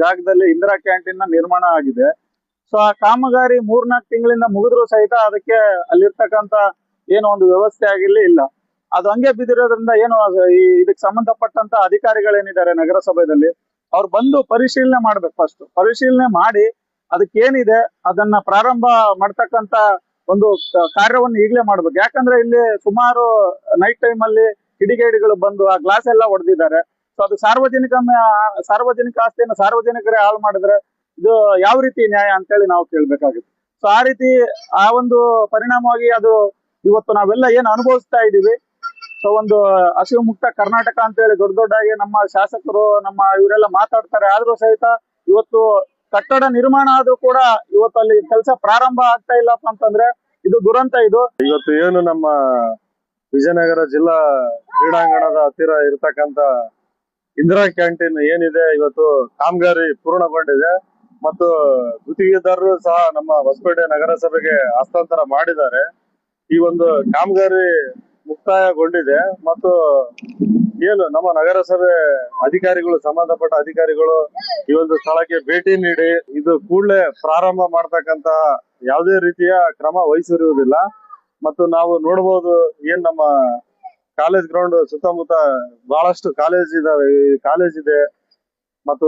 ಜಾಗದಲ್ಲಿ ಇಂದಿರಾ ಕ್ಯಾಂಟೀನ್ ನ ನಿರ್ಮಾಣ ಆಗಿದೆ. ಸೊ ಆ ಕಾಮಗಾರಿ 3-4 ತಿಂಗಳಿಂದ ಮುಗಿದ್ರು ಸಹಿತ ಅದಕ್ಕೆ ಅಲ್ಲಿರ್ತಕ್ಕಂತ ಏನೋ ಒಂದು ವ್ಯವಸ್ಥೆ ಆಗಿರ್ಲಿ ಇಲ್ಲ. ಅದು ಹಂಗೆ ಬಿದ್ದಿರೋದ್ರಿಂದ ಏನು ಇದಕ್ಕೆ ಸಂಬಂಧಪಟ್ಟಂತ ಅಧಿಕಾರಿಗಳೇನಿದ್ದಾರೆ ನಗರಸಭೆಯಲ್ಲಿ ಅವ್ರು ಬಂದು ಪರಿಶೀಲನೆ ಮಾಡ್ಬೇಕು. ಫಸ್ಟ್ ಪರಿಶೀಲನೆ ಮಾಡಿ ಅದಕ್ಕೇನಿದೆ ಅದನ್ನ ಪ್ರಾರಂಭ ಮಾಡ್ತಕ್ಕಂತ ಒಂದು ಕಾರ್ಯವನ್ನು ಈಗಲೇ ಮಾಡ್ಬೇಕು. ಯಾಕಂದ್ರೆ ಇಲ್ಲಿ ಸುಮಾರು ನೈಟ್ ಟೈಮ್ ಅಲ್ಲಿ ಕಿಡಿಗೇಡಿಗಳು ಬಂದು ಆ ಗ್ಲಾಸ್ ಎಲ್ಲ ಹೊಡೆದಿದ್ದಾರೆ. ಸೊ ಅದು ಸಾರ್ವಜನಿಕ ಆಸ್ತಿಯನ್ನು ಸಾರ್ವಜನಿಕರೇ ಹಾಳು ಮಾಡಿದ್ರೆ ಇದು ಯಾವ ರೀತಿ ನ್ಯಾಯ ಅಂತೇಳಿ ನಾವು ಕೇಳ್ಬೇಕಾಗುತ್ತೆ. ಸೊ ಆ ರೀತಿ ಆ ಒಂದು ಪರಿಣಾಮವಾಗಿ ಅದು ಇವತ್ತು ನಾವೆಲ್ಲ ಏನು ಅನುಭವಿಸ್ತಾ ಇದ್ದೀವಿ. ಸೊ ಒಂದು ಹಸಿವು ಮುಕ್ತ ಕರ್ನಾಟಕ ಅಂತೇಳಿ ದೊಡ್ಡದಾಗಿ ನಮ್ಮ ಶಾಸಕರು ನಮ್ಮ ಇವರೆಲ್ಲ ಮಾತಾಡ್ತಾರೆ. ಆದ್ರೂ ಸಹಿತ ಇವತ್ತು ಕಟ್ಟಡ ನಿರ್ಮಾಣ ಆದ್ರೂ ಕೂಡ ಇವತ್ತು ಅಲ್ಲಿ ಕೆಲಸ ಪ್ರಾರಂಭ ಆಗ್ತಾ ಇಲ್ಲ ಅಂತಂದ್ರೆ ಇದು ದುರಂತ. ಇದು ಇವತ್ತು ಏನು ನಮ್ಮ ವಿಜಯನಗರ ಜಿಲ್ಲಾ ಕ್ರೀಡಾಂಗಣದ ಹತ್ತಿರ ಇರತಕ್ಕಂತ ಇಂದಿರಾ ಕ್ಯಾಂಟೀನ್ ಏನಿದೆ ಇವತ್ತು ಕಾಮಗಾರಿ ಪೂರ್ಣಗೊಂಡಿದೆ ಮತ್ತು ಗುತ್ತಿಗೆದಾರರು ಸಹ ನಮ್ಮ ಹೊಸಪೇಟೆ ನಗರಸಭೆಗೆ ಹಸ್ತಾಂತರ ಮಾಡಿದ್ದಾರೆ. ಈ ಒಂದು ಕಾಮಗಾರಿ ಮುಕ್ತಾಯಗೊಂಡಿದೆ ಮತ್ತು ಏನು ನಮ್ಮ ನಗರಸಭೆ ಅಧಿಕಾರಿಗಳು ಸಂಬಂಧಪಟ್ಟ ಅಧಿಕಾರಿಗಳು ಈ ಒಂದು ಸ್ಥಳಕ್ಕೆ ಭೇಟಿ ನೀಡಿ ಇದು ಕೂಡಲೇ ಪ್ರಾರಂಭ ಮಾಡ್ತಕ್ಕಂತ ಯಾವುದೇ ರೀತಿಯ ಕ್ರಮ ವಹಿಸಿರುವುದಿಲ್ಲ. ಮತ್ತು ನಾವು ನೋಡಬಹುದು ಏನ್ ನಮ್ಮ ಕಾಲೇಜ್ ಗ್ರೌಂಡ್ ಸುತ್ತಮುತ್ತ ಬಹಳಷ್ಟು ಕಾಲೇಜ್ ಇದೆ ಮತ್ತು